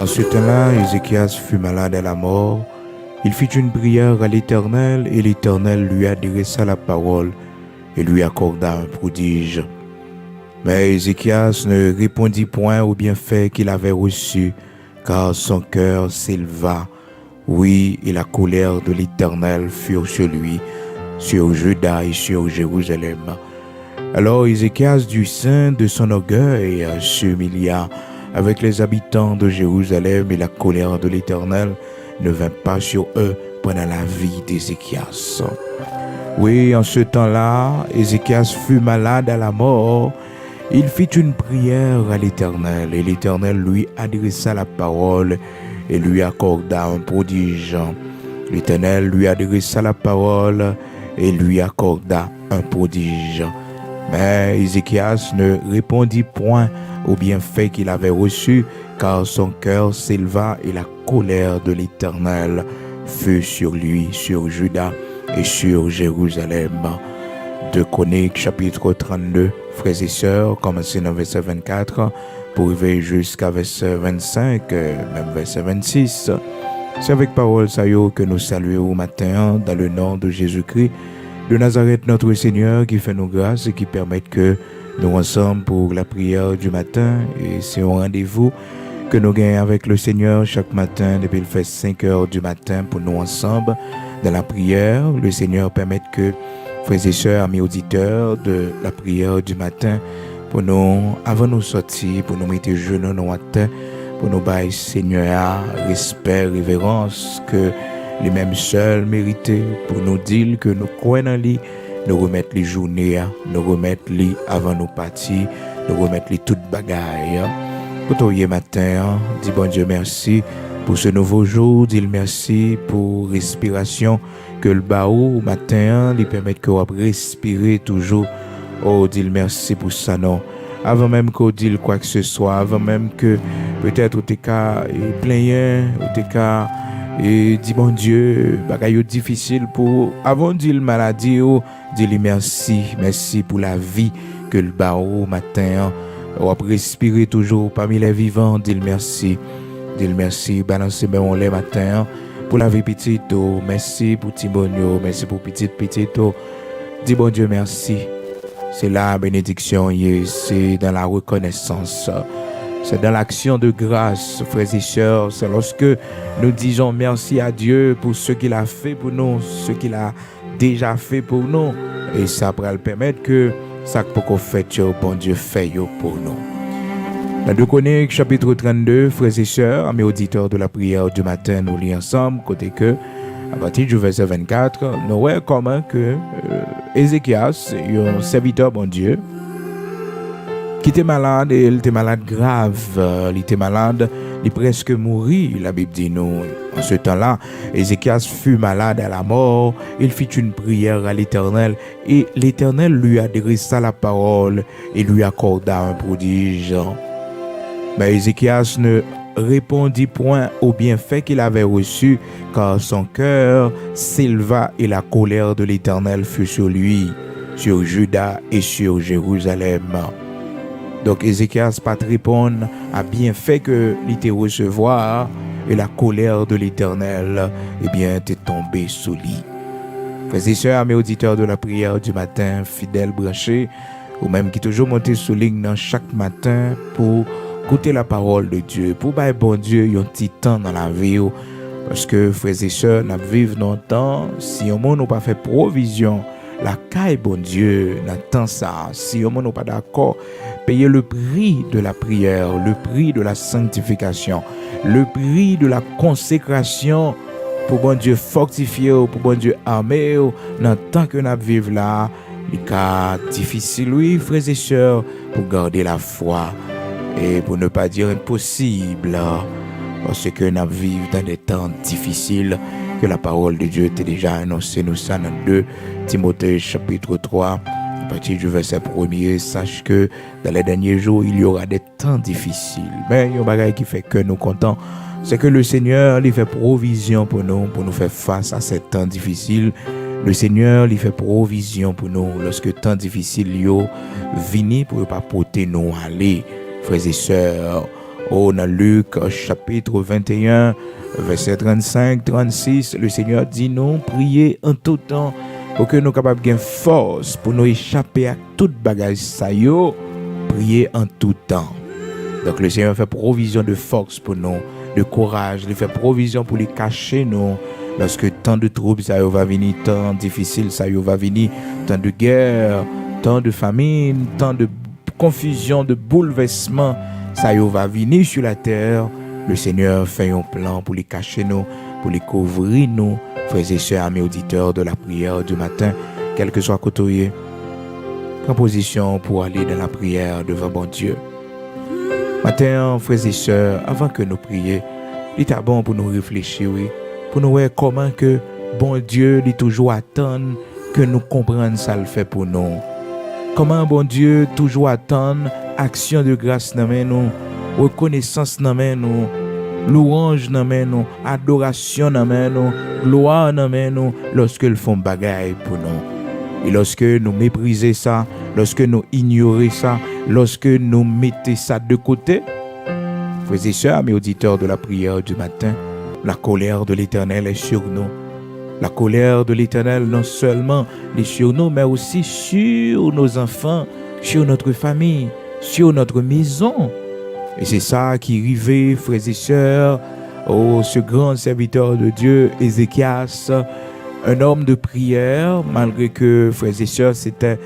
ce temps-là, Ézéchias fut malade à la mort. Il fit une prière à l'Éternel, et l'Éternel lui adressa la parole et lui accorda un prodige. Mais Ézéchias ne répondit point au bienfait qu'il avait reçu, car son cœur s'éleva. Oui, et la colère de l'Éternel fut sur lui, sur Juda et sur Jérusalem. Alors Ézéchias du sein de son orgueil s'humilia avec les habitants de Jérusalem, et la colère de l'Éternel ne vint pas sur eux pendant la vie d'Ézéchias. Oui, en ce temps-là, Ézéchias fut malade à la mort. Il fit une prière à l'Éternel, et l'Éternel lui adressa la parole et lui accorda un prodige. L'Éternel lui adressa la parole et lui accorda un prodige. Mais Ézéchias ne répondit point au bienfait qu'il avait reçu, car son cœur s'éleva et la colère de l'Éternel fut sur lui, sur Juda et sur Jérusalem. 2 Chroniques chapitre 32, frères et sœurs, commencez dans verset 24 pour arriver jusqu'à verset 25, même verset 26. C'est avec parole ça que nous saluons au matin dans le nom de Jésus-Christ de Nazareth, notre Seigneur, qui fait nos grâces et qui permet que nous ensemble pour la prière du matin. Et c'est un rendez-vous que nous gagnons avec le Seigneur chaque matin depuis le fait 5 heures du matin pour nous ensemble dans la prière. Le Seigneur permet que frères et sœurs, amis auditeurs de la prière du matin, pour nous, avant nous sortir, pour nous mettre genoux dans la terre, pour nous bailler Seigneur, respect, révérence, que les mêmes seuls mérités, pour nous dire que nous croyons en lui, nous remettre les journées, nous remettre les avant nous partir, nous remettre les toutes bagailles. Pour toi, matin, dis bon Dieu merci pour ce nouveau jour, dis merci pour respiration que le baou matin, lui permettre que vous respirer toujours. Oh, dis merci pour ça, non. Avant même qu'on dise quoi que ce soit, avant même que peut-être tu es plein, ou tu et dis bon Dieu, bagaille difficile pour avant de dire maladie, dis merci pour la vie que le baou matin, ou respirer toujours parmi les vivants, dis merci, balancer ben on les matin pour la vie petite, merci pour Tibonio, merci pour petite, dis bon Dieu merci. C'est la bénédiction, c'est dans la reconnaissance, c'est dans l'action de grâce, frères et sœurs. C'est lorsque nous disons merci à Dieu pour ce qu'il a fait pour nous, ce qu'il a déjà fait pour nous. Et ça pourra le permettre que ça qu'on fait, bon Dieu fait pour nous. Dans 2 Chroniques, chapitre 32, frères et sœurs, amis auditeurs de la prière du matin, nous lisons ensemble, côté que, à partir du verset 24, nous voyons comment que Ézéchias, un serviteur bon Dieu, qui était malade, et il était malade grave, il était malade, il presque mourit, la Bible dit nous. En ce temps-là, Ézéchias fut malade à la mort, il fit une prière à l'Éternel, et l'Éternel lui adressa la parole et lui accorda un prodige. Mais Ézéchias ne répondit point au bienfait qu'il avait reçu, car son cœur s'éleva et la colère de l'Éternel fut sur lui, sur Juda et sur Jérusalem. Donc Ézéchias pas répondre à bienfait que l'était recevoir, et la colère de l'Éternel était tombée sur lui. Frères et sœurs, mes auditeurs de la prière du matin, fidèles branchés, ou même qui toujours montent sur ligne dans chaque matin pour écouter la parole de Dieu, pour bailler bon Dieu un petit temps dans la vie, parce que frères et sœurs, nous vivons dans le temps, si on n'a pas fait provision, la caille bon Dieu n'attend ça. Si on n'est pas d'accord, payer le prix de la prière, le prix de la sanctification, le prix de la consécration pour bon Dieu fortifier, pour bon Dieu armer, dans le temps que nous vivons là, il est difficile, oui, frères et sœurs, pour garder la foi. Et pour ne pas dire impossible, parce que nous vivons dans des temps difficiles, que la parole de Dieu était déjà annoncée, nous ça dans 2 Timothée chapitre 3, à partir du verset 1er, sache que dans les derniers jours, il y aura des temps difficiles. Mais il y a un bagage qui fait que nous comptons, c'est que le Seigneur lui fait provision pour nous faire face à ces temps difficiles. Le Seigneur lui fait provision pour nous lorsque temps difficile yo vini pour pas porter nous aller. Frères et sœurs, Oh, dans Luc chapitre 21, verset 35-36, le Seigneur dit nous, priez en tout temps pour que nous soyons capables de force pour nous échapper à toute bagage ça yo, priez en tout temps. Donc le Seigneur fait provision de force pour nous, de courage, il fait provision pour les cacher nous. Lorsque tant de troubles ça va venir, tant difficile ça va venir, tant de guerre, tant de famine, tant de confusion, de bouleversement, ça va venir sur la terre. Le Seigneur fait un plan pour les cacher nous, pour les couvrir nous, frères et sœurs, amis auditeurs de la prière du matin, quel que soit côté, en position pour aller dans la prière devant bon Dieu. Matin, frères et sœurs, avant que nous prions, il est bon pour nous réfléchir, oui, pour nous voir comment que bon Dieu est toujours attend que nous comprenions ça le fait pour nous. Comment bon Dieu toujours attend action de grâce dans nous, reconnaissance dans nous, louange dans nous, adoration dans nous, gloire dans nous lorsque ils font bagaille pour nous. Et lorsque nous méprisons ça, lorsque nous ignorons ça, lorsque nous mettons ça de côté, frères et sœurs, mes auditeurs de la prière du matin, la colère de l'Éternel est sur nous. La colère de l'Éternel non seulement est sur nous, mais aussi sur nos enfants, sur notre famille, sur notre maison. Et c'est ça qui arrivait, frères et sœurs, ce grand serviteur de Dieu, Ézéchias, un homme de prière, malgré que, frères et sœurs, c'était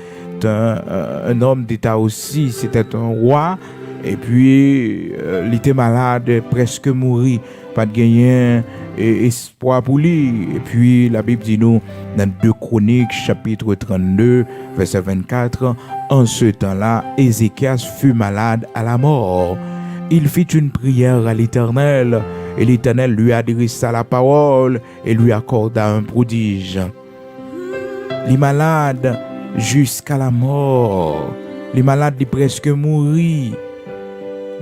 un homme d'État aussi, c'était un roi, et puis il était malade, presque mouru, pas de gagner espoir pour lui. Et puis la Bible dit nous, dans 2 Chroniques, chapitre 32, verset 24, en ce temps-là, Ézéchias fut malade à la mort. Il fit une prière à l'Éternel, et l'Éternel lui adressa la parole et lui accorda un prodige. Les malades jusqu'à la mort, les malades ils presque mourir.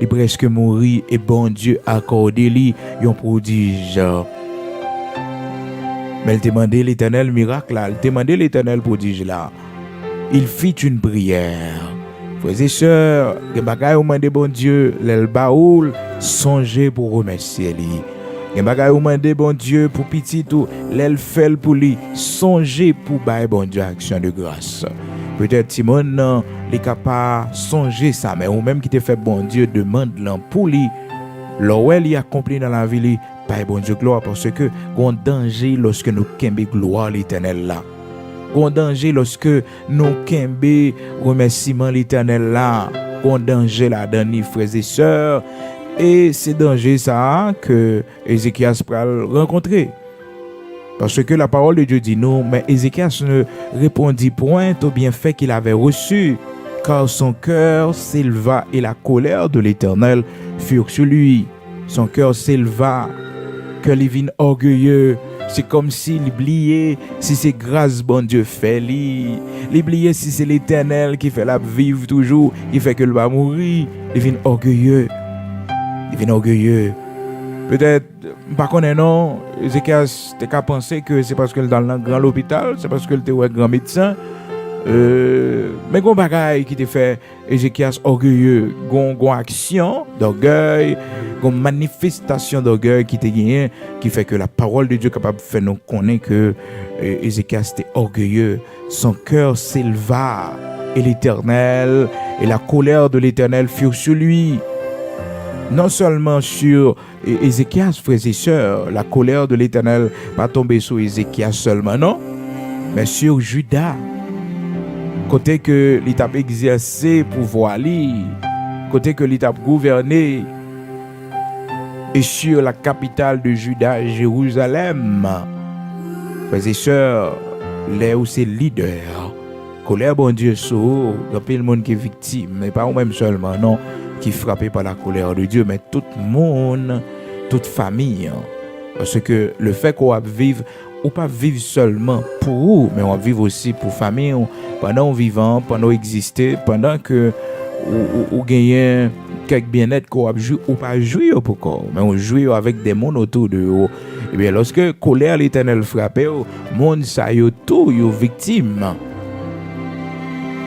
Il presque mourir et bon Dieu accordé lui un prodige. Mais il demandait l'Éternel miracle là, il demandait l'Éternel prodige là. Il fit une prière. Frères et sœurs, les bagailles au demandé bon Dieu, l'el baoul, songez pour remercier lui. Les bagailles au demandé bon Dieu pour petit tout, l'el fait pour lui, songez pour bailler bon Dieu action de grâce. Peut-être Simon n'est capable de songer ça, mais ou même qui te fait bon Dieu demande pour lui. L'ouel il accompli dans la vie, pas bon Dieu gloire parce que on danger lorsque nous kembe gloire l'Éternel là. On danger lorsque nous kembe remerciement l'Éternel là. On danger là dans frères et sœurs et c'est danger ça que Ézéchias pral rencontrer. Parce que la parole de Dieu dit non, mais Ézéchias ne répondit point au bienfait qu'il avait reçu, car son cœur s'éleva et la colère de l'Éternel fut sur lui. Son cœur s'éleva, que les vins orgueilleux, c'est comme s'il oubliait si c'est grâce bon Dieu fait lui. L'oublier si c'est l'Éternel qui fait la vivre toujours, qui fait que le va mourir. Les vins orgueilleux, les vins orgueilleux. Peut-être, par contre, non, Ézéchias t'es qu'à penser que c'est parce que dans le grand hôpital, c'est parce que tu es un grand médecin. Mais gon bagaille qui te fait Ézéchias orgueilleux, gon action d'orgueil, gon manifestation d'orgueil qui te gagne, qui fait que la parole de Dieu est capable de faire nous connaître que Ézéchias était orgueilleux. Son cœur s'éleva et l'Éternel, et la colère de l'Éternel fut sur lui. Non seulement sur Ézéchias, frères et sœurs, la colère de l'Éternel pas tombée sur Ézéchias seulement, non, mais sur Juda. Côté que l'État exercé pouvoir li, côté que l'État gouverné, et sur la capitale de Juda, Jérusalem. Frères et sœurs, là où c'est leader, colère bon Dieu sur, il y a plein de monde qui est victime, mais pas moi-même seulement, non, qui est frappé par la colère de Dieu, mais tout le monde, toute famille. Parce que le fait qu'on va vivre, on pas vivre seulement pour vous, mais on va vivre aussi pour famille, pendant vivant, pendant exister, pendant que on gagne quelques bien-être qu'on va jouer ou pas jouer pour quoi, mais on joue avec des mondes autour de vous. Et bien lorsque colère l'Éternel frappe, monde ça yo tout yo victime.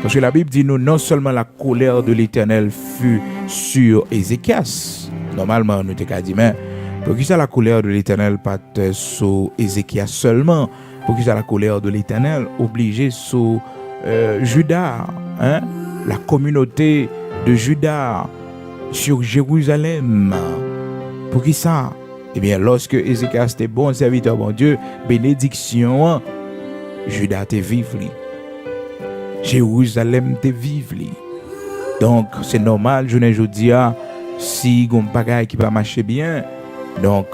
Parce que la Bible dit nous non seulement la colère de l'Éternel fut sur Ézéchias, Normalement, nous t'ai dit, mais pour qui ça la colère de l'Éternel pas sur Ézéchias seulement? Pour qui ça la colère de l'Éternel obligée sur Juda, hein? La communauté de Juda, sur Jérusalem. Pour qui ça? Eh bien, lorsque Ézéchias était bon serviteur, bon Dieu, bénédiction, Juda te vive li. Jérusalem te vive li. Donc, c'est normal, je ne dis pas, si on bagaille qui va marcher bien, donc,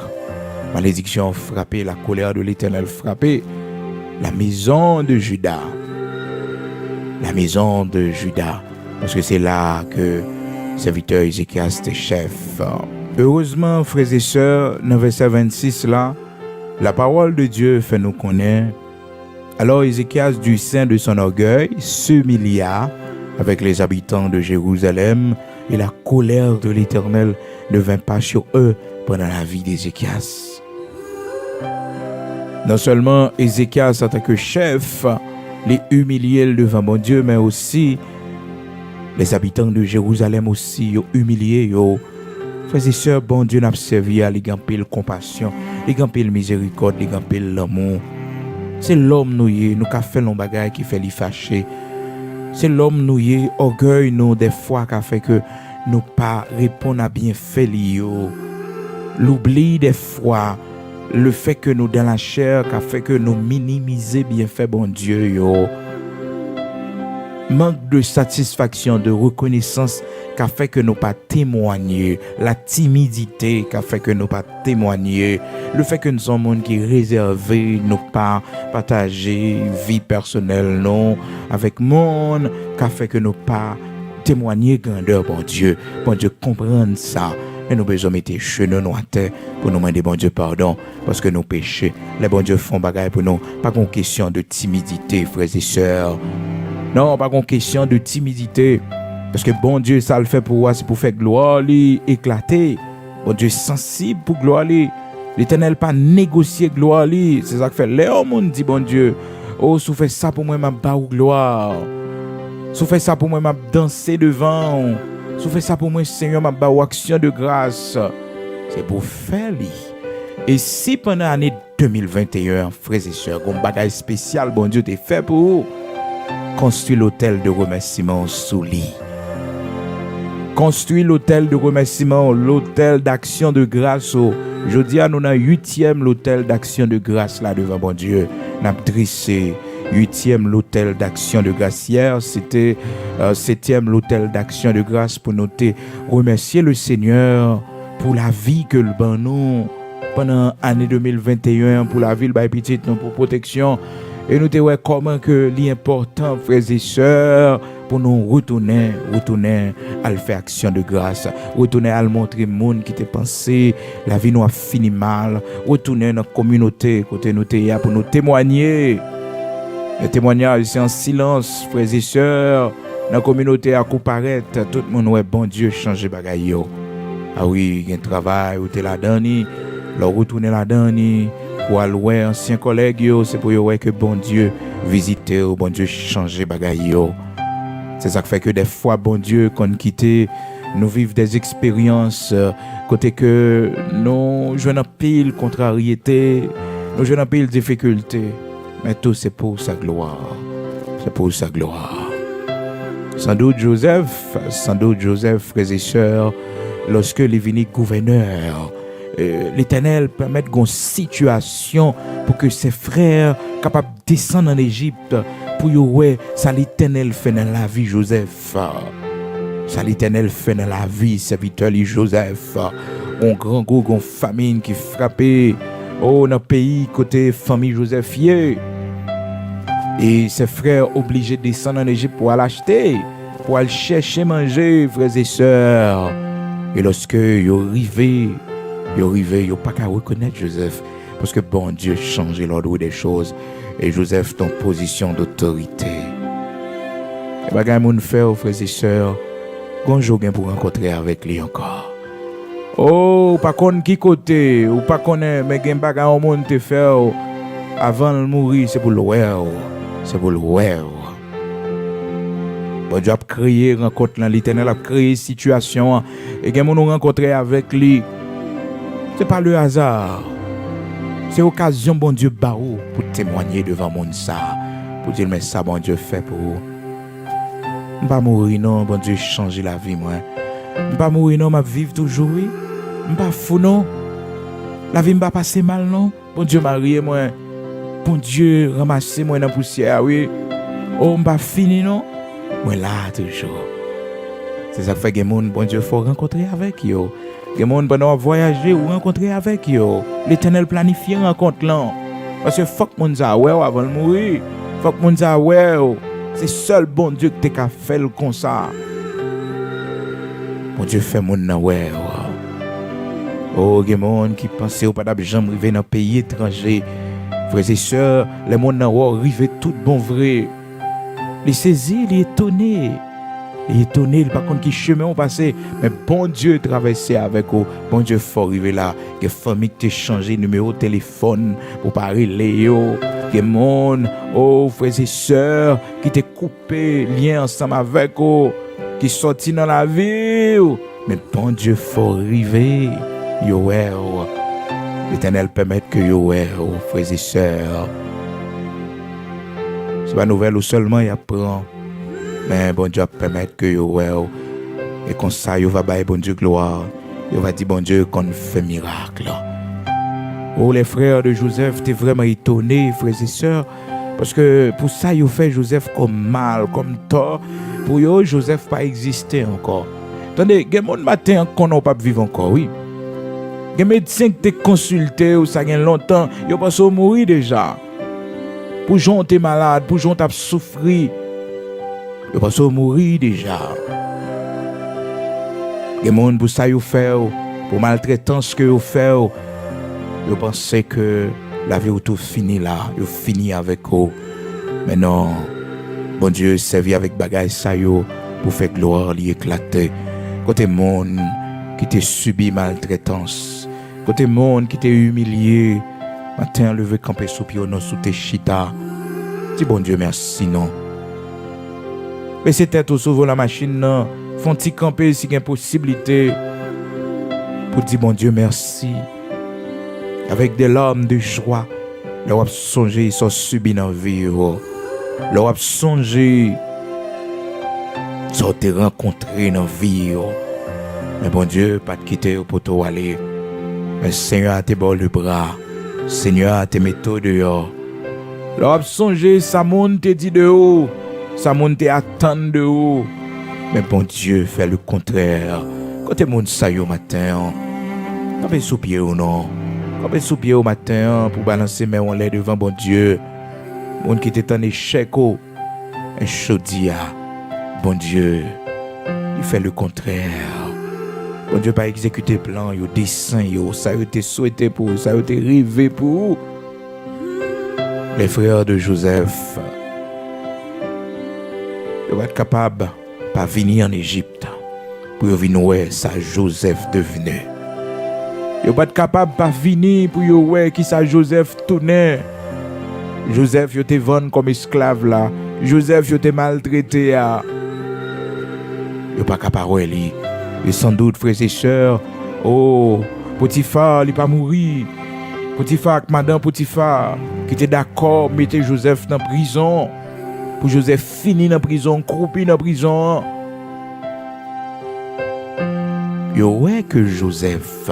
malédiction frappée, la colère de l'Éternel frappée, la maison de Juda. La maison de Juda. Parce que c'est là que serviteur Ézéchias était chef. Heureusement, frères et sœurs, dans le verset 26 là, la parole de Dieu fait nous connaître. Alors Ézéchias, du sein de son orgueil, s'humilia avec les habitants de Jérusalem, et la colère de l'Éternel ne vint pas sur eux pendant la vie d'Ézéchias. Non seulement Ézéchias, en tant que chef, les humiliés devant mon Dieu, mais aussi les habitants de Jérusalem aussi, ils humiliés. Frères et sœurs, bon Dieu n'a servi à l'égampil compassion, l'égampil miséricorde, l'égampil l'amour. C'est l'homme nous qu'a fait l'on bagaille qui fait les fâcher. C'est l'homme nous orgueil nous des fois qui fait que nous pas répondre à bien fait lio. L'oubli des fois, le fait que nous dans la chair qui fait que nous minimiser bien fait bon Dieu yo. Manque de satisfaction, de reconnaissance qui fait que nous pas témoigner, la timidité qui fait que nous pas témoigner, le fait que nous sommes monde qui réservé, nous pas partager vie personnelle non avec monde qui fait que nous pas témoigner grandeur bon Dieu comprendre ça. Et nous besoin mettre genoux nous à terre pour nous demander bon Dieu pardon parce que nous péchons. Les bon Dieu font bagaille pour nous, pas une question de timidité frères et sœurs. Non, pas une question de timidité. Parce que bon Dieu, ça le fait pour moi, c'est pour faire gloire, éclater. Bon Dieu sensible pour gloire. L'Éternel pas négocier gloire. C'est ça que fait. Léon monde dit bon Dieu, oh, si vous faites ça pour moi, m'a bas ou gloire. Si vous faites ça pour moi, m'a danser devant. Si vous faites ça pour moi, Seigneur, m'a bas ou action de grâce. C'est pour faire lui. Et si pendant l'année 2021, frères et sœurs, un bagage spécial, bon Dieu, t'es fait pour vous. Construis l'hôtel de remerciement sous lit. Construis l'hôtel de remerciement, l'hôtel d'action de grâce. Je dis à nous, dans 8e l'hôtel d'action de grâce là devant bon Dieu. N'a dressé 8e l'hôtel d'action de grâce. Hier, c'était 7e l'hôtel d'action de grâce pour noter, remercier le Seigneur pour la vie que le ban nous pendant l'année 2021, pour la vie, le bail petit, pour protection. Et nous te voyons comment que l'important, frères et sœurs, pour nous retourner à le faire action de grâce, retourner à le montrer au monde qui te pensé, la vie nous a fini mal, retourner dans la communauté, côté nous te pour nous témoigner. Le témoignage, c'est en silence, frères et sœurs, dans la communauté à comparaître, tout le monde ouais bon Dieu changer bagaille. Ah oui, il y a un travail, où tu es là-dedans, leur retourner là-dedans. Pour aller ancien collègue, c'est pour voir que bon Dieu visiter, bon Dieu changer bagaille. C'est ça qui fait que des fois, bon Dieu, quand nous quitte, nous vivons des expériences, côté que nous jouons en pile contrariété, nous jouons en pile difficulté. Mais tout c'est pour sa gloire. C'est pour sa gloire. Sans doute Joseph, frères et sœurs, lorsque il est venu gouverneur, l'Éternel permet une situation pour que ses frères capables de descendre en Égypte pour voir ça l'Éternel fait dans la vie Joseph. Ça l'Éternel fait dans la vie serviteur Joseph. Un grand groupe, une famine qui frappait dans le pays côté famille Joseph. Et ses frères obligés de descendre en Égypte pour aller acheter, pour aller chercher manger, frères et sœurs. Et lorsque ils arrivent, ils n'ont pas qu'à reconnaître Joseph. Parce que bon Dieu change l'ordre des choses. Et Joseph est en position d'autorité. Et bien, quand on fait, frères et sœurs, bonjour pour rencontrer avec lui encore. Oh, pas qu'on qui côté, ou pas qu'on est, mais il y a un monde te fait avant de mourir, c'est pour le voir. C'est pour le voir. Bon Dieu a créé rencontre là, l'Éternel a créé situation et que nous rencontrer avec lui. C'est pas le hasard. C'est occasion bon Dieu barou pour témoigner devant monde ça, pour dire mais ça bon Dieu fait pour vous. Pas mourir non, bon Dieu changer la vie moi. Pas mourir non, m'a vivre toujours oui. Pas fou non. La vie m'a passer mal non. Bon Dieu marié moi. Bon Dieu ramasser moi dans poussière oui. Oh m'a fini non. Moi là toujours. C'est ça fait que monde bon Dieu faut rencontrer avec yo. Que monde pendant voyager ou rencontrer avec yo. L'Éternel planifie rencontre là. Parce que faut que monde ça ouais avant de mourir. Faut que monde ça ouais. C'est seul bon Dieu qui t'a fait comme ça. Bon Dieu fait monde ouais. Oh, il y a des gens qui pensent au pas jamais arriver dans un pays étranger. Frères et sœurs, les gens arrivent tout bon vrai. Les saisir, les étonnés. Les étonnés, par contre, qui chemin ont passé. Mais bon Dieu traversé avec eux. Bon Dieu faut arriver là. Que famille qui t'a changé numéro de téléphone pour parler Léo. Que monde, oh frères et sœurs, qui t'a coupé lien ensemble avec eux. Qui sorti dans la ville. Mais bon Dieu faut arriver. Yoel, l'Éternel permet que Yoel, frères et sœurs, c'est pas nouvelle ou seulement il apprend, mais bon Dieu permet que Yoel, et comme ça, il va bailler bon Dieu gloire, il va dire bon Dieu qu'on fait miracle. Oh, les frères de Joseph, t'es vraiment étonnés, frères et sœurs, parce que pour ça, il fait Joseph comme mal, comme tort, pour eux, Joseph pas existé encore. Attendez, il y a des matin qu'on n'a pas vivre encore, oui. Les médecins qui t'ont consulté ou ça gagne longtemps, ils pas mourir déjà. Pour gens qui sont malades, pour gens qui ont souffert, ils pas mourir déjà. Les gens pour ça ils font, pour maltraitance que ils font, ils pensent que la vie est tout fini là, ils fini avec eux. Mais non, bon Dieu servi avec bagaille ça yo pour faire gloire lui éclater. Côté monde qui t'a subi maltraitance. Côté monde qui t'est humilié, matin levé camper sous pied non sous tes chita. Dis bon Dieu merci non. Mais c'était tout sauver la machine non, font ti camper si une possibilité pour dire bon Dieu merci. Avec des larmes de joie, leur a songé ils sont subis dans vie, leur a songé ils sont rencontrés dans vie. Mais bon Dieu pas te quitter pour toi aller. Mais Seigneur a te bon le bras. Seigneur a te méthodes dehors. L'homme songé, ça monde te dit de haut. Ça monde te attend de haut. Mais bon Dieu fait le contraire. Quand tu monde ça au matin, quand tu sous pied ou non. Quand tu sous pied au matin pour balancer mes on l'air devant bon Dieu. Monde qui était en échec, un chaudia. Bon Dieu, il fait le contraire. Bon Dieu pas exécuter plan, yo dessin yo, ça a été souhaité pour, ça a été rêvé pour. Les frères de Joseph, ils vont être capables de venir en Égypte pour venir voir ça Joseph devenu. Ils vont être capables de venir pour voir qui ça Joseph tournait. Joseph yo te vendu comme esclave là. Joseph yo te maltraité là. Ils pas capable lui. Et sans doute, frères et sœurs, oh, Potiphar, il n'est pas mourir. Potiphar, madame Potiphar, qui était d'accord, mettre Joseph dans la prison. Pour Joseph finir dans la prison, croupi dans la prison. Yo ouais que Joseph,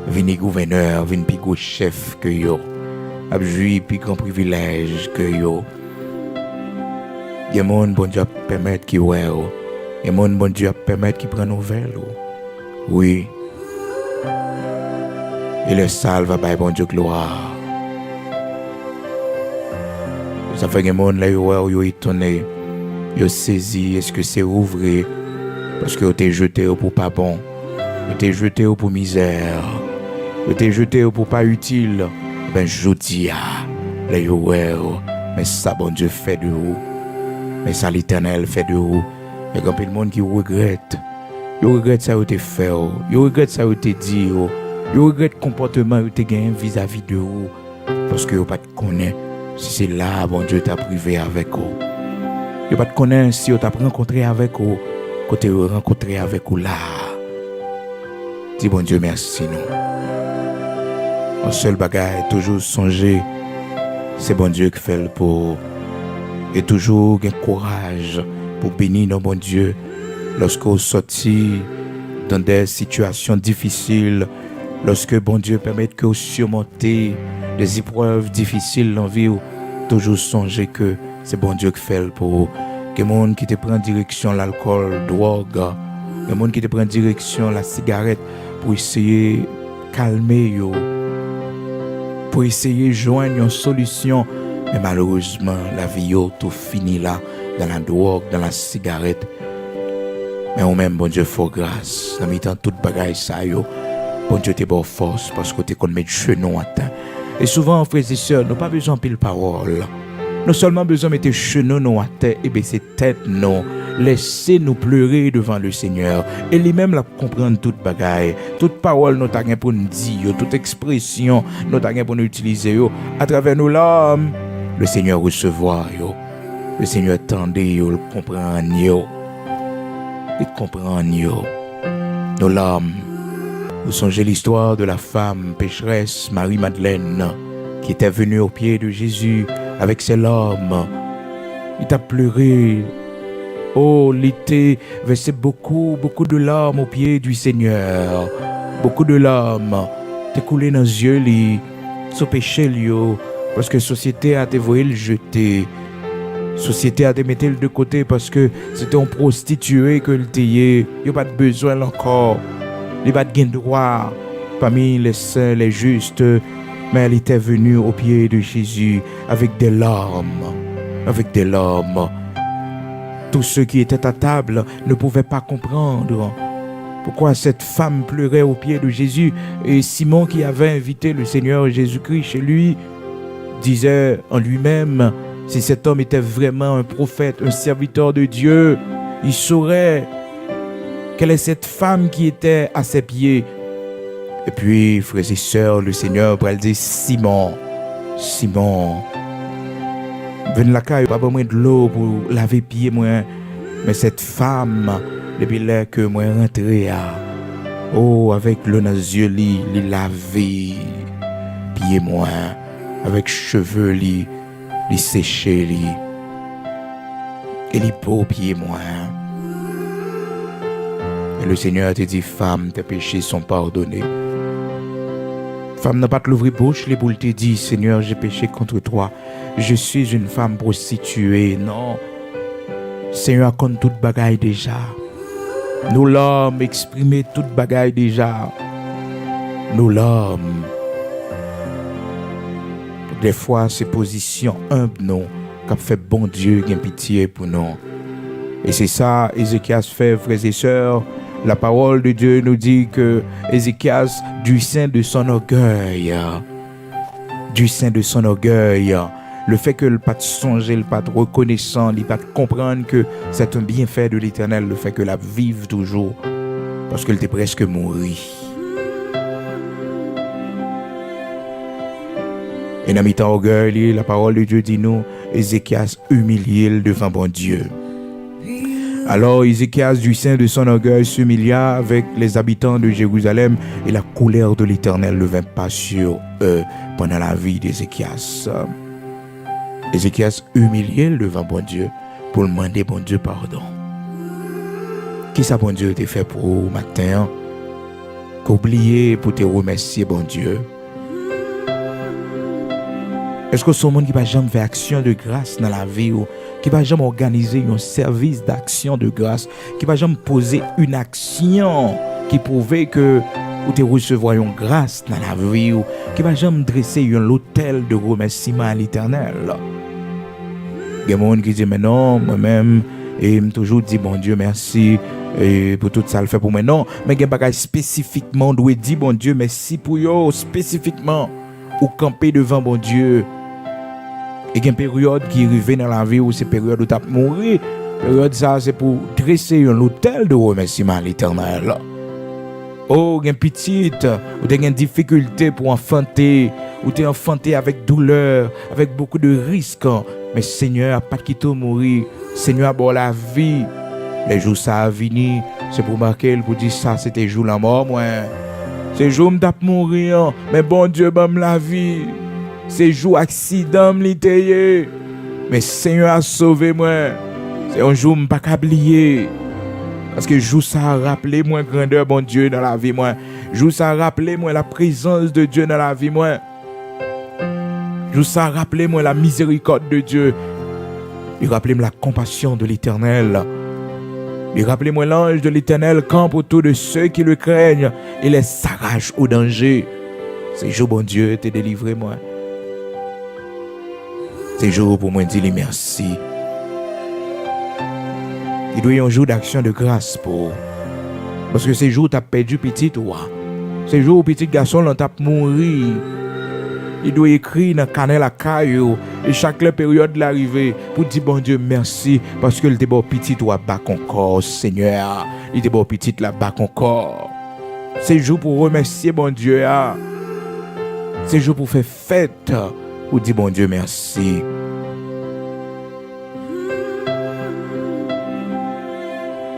vini gouverneur, vini plus gros chef que yo. A joué plus grand privilège que yo. Y'a mon bon Dieu permettre qu'il ouais. Et mon bon Dieu a permettre qu'il prenne nouvelle. Oui. Et le salve va bon Dieu gloire. Ça fait que le monde là, yo étonné. Yo saisi, est-ce que c'est ouvert? Parce que yo t'es jeté pour pas bon. Yo t'es jeté pour misère. Yo t'es jeté pour pas utile. Ben je dis là yo mais ça bon Dieu fait de vous. Mais ça l'Éternel fait de vous. Il y a plein de monde qui regrette. Ils regrettent ça que tu fait. Ils regrettent ça que tu dit. Ils regrettent le comportement que tu as gagné vis-à-vis de vous. Parce que vous ne connaissez pas si c'est là, bon Dieu t'a privé avec vous. Yo pas te connaître si yo t'a rencontré avec ou côté rencontré avec ou là. Dis bon Dieu merci nous. Un seul bagage toujours songer c'est bon Dieu qui fait le pour et toujours gain courage pour bénir nos bon Dieu lorsque vous sortez dans des situations difficiles, lorsque bon Dieu permet que vous surmontez des épreuves difficiles dans la vie, toujours songer que c'est bon Dieu qui fait le pour que monde qui te prend direction l'alcool, drogue, que monde qui te prend direction la cigarette pour essayer calmer yo, pour essayer joindre une solution, mais malheureusement la vie yo tout fini là dans la drogue, dans la cigarette. Mais au même bon Dieu faut grâce, dans mi-temps toute bagaille ça yo, bon Dieu te bonne force parce que tu connais mettre genou à terre. Et souvent frères et sœurs, nous pas besoin de pile parole. Nous seulement besoin de mettre genoux à terre et baisser tête non. Laissez-nous pleurer devant le Seigneur. Et lui-même la comprendre toute bagaille. Toute parole nous t'a pour nous dire, toute expression nous t'a pour nous utiliser à travers nos larmes. Le Seigneur recevoir yo. Le Seigneur tendez yo, le comprendre yo. Il comprend yo. Nos larmes. Vous songez l'histoire de la femme pécheresse Marie-Madeleine qui était venue au pied de Jésus avec ses larmes. Il t'a pleuré. Oh, l'été versait beaucoup de larmes au pied du Seigneur. Beaucoup de larmes. T'es coulé dans les yeux, son péché, parce que la société a te voulu le jeter. La société a te mettre de côté parce que c'était un prostitué que le tayé. Il n'y a pas de besoin encore. Il n'y a pas de droit parmi les saints, les justes. Mais elle était venue au pied de Jésus avec des larmes. Avec des larmes. Tous ceux qui étaient à table ne pouvaient pas comprendre pourquoi cette femme pleurait au pied de Jésus. Et Simon, qui avait invité le Seigneur Jésus-Christ chez lui, disait en lui-même, si cet homme était vraiment un prophète, un serviteur de Dieu, il saurait quelle est cette femme qui était à ses pieds. Et puis, frères et sœurs, le Seigneur va dire, Simon, venez la caille, pas besoin de l'eau pour laver pieds moi, mais cette femme, depuis là que moi rentré avec l'eau dans les yeux, li laver pieds moi, avec cheveux li sécher et li beau pieds moi. Et le Seigneur te dit, femme, tes péchés sont pardonnés. Femme n'a pas te l'ouvrir bouche, les boules te dit, Seigneur, j'ai péché contre toi. Je suis une femme prostituée. Non. Seigneur compte toute bagaille déjà. Nous l'homme exprimer toute bagaille déjà. Nous l'homme. Des fois, ces positions humbles, non, qu'a fait bon Dieu, qui a pitié pour nous. Et c'est ça, Ézéchias fait, frères et sœurs. La parole de Dieu nous dit que Ézéchias, du sein de son orgueil, le fait que le pas de songer, le pas de reconnaissant, le pas de comprendre que c'est un bienfait de l'Éternel, le fait que la vive toujours, parce qu'elle était presque mourie. Et dans mi-temps orgueil, la parole de Dieu dit nous, Ézéchias humilié devant bon Dieu. Alors Ézéchias du sein de son orgueil s'humilia avec les habitants de Jérusalem et la colère de l'Éternel ne vint pas sur eux pendant la vie d'Ézéchias. Ézéchias humilié devant bon Dieu pour demander bon Dieu pardon. Qui ça bon Dieu t'a fait pour vous matin? Qu'oublier pour te remercier bon Dieu. Est-ce que ce monde qui va jamais faire action de grâce dans la vie ou qui va jamais organiser un service d'action de grâce, qui va jamais poser une action qui prouve que vous te recevoir une grâce dans la vie ou qui va jamais dresser un hôtel de remerciement à l'Éternel. Il y a des gens qui disent mais non, moi-même et me toujours dit bon Dieu merci et pour tout ça le fait pour moi non, mais il y a des bagages spécifiquement doit dire bon Dieu merci pour yo spécifiquement ou camper devant bon Dieu. Et il y a une période qui arrive dans la vie où c'est période où tu as mouru. Période ça c'est pour dresser un hôtel de remerciement à l'Éternel. Oh, il y a une petite, ou tu as une difficulté pour enfanter, ou tu es enfanté avec douleur, avec beaucoup de risques. Mais Seigneur, pas quitter mourir. Seigneur, bon la vie. Les jours ça a venu, c'est pour marquer, pour dire ça, c'était jour la mort, moi. C'est jour m'tap mourir, mais bon Dieu, bam la vie. C'est jour accident m'liteye. Mais Seigneur a sauvé moi. C'est un jour m'pas oublier. Parce que jour ça a rappelé moi grandeur bon Dieu dans la vie moi. Jour ça a rappelé moi la présence de Dieu dans la vie moi. Jour ça a rappelé moi la miséricorde de Dieu. Il rappelait la compassion de l'Éternel. Il rappelait moi l'ange de l'Éternel campe autour de ceux qui le craignent et les s'arrache au danger. C'est jour bon Dieu te délivré moi. C'est jour pour moi dire merci. Il doit y avoir un jour d'action de grâce pour. Parce que ces jours tu as perdu petit toi. Ces jours où petit garçon l'on t'a mouru. Il doit écrire dans le canal à caillou et chaque période de l'arrivée pour dire bon Dieu merci parce que il était bon petit toi bas encore Seigneur. Il était bon petit là bas encore. C'est jour pour remercier bon Dieu. C'est jour pour faire fête pour dire bon Dieu merci.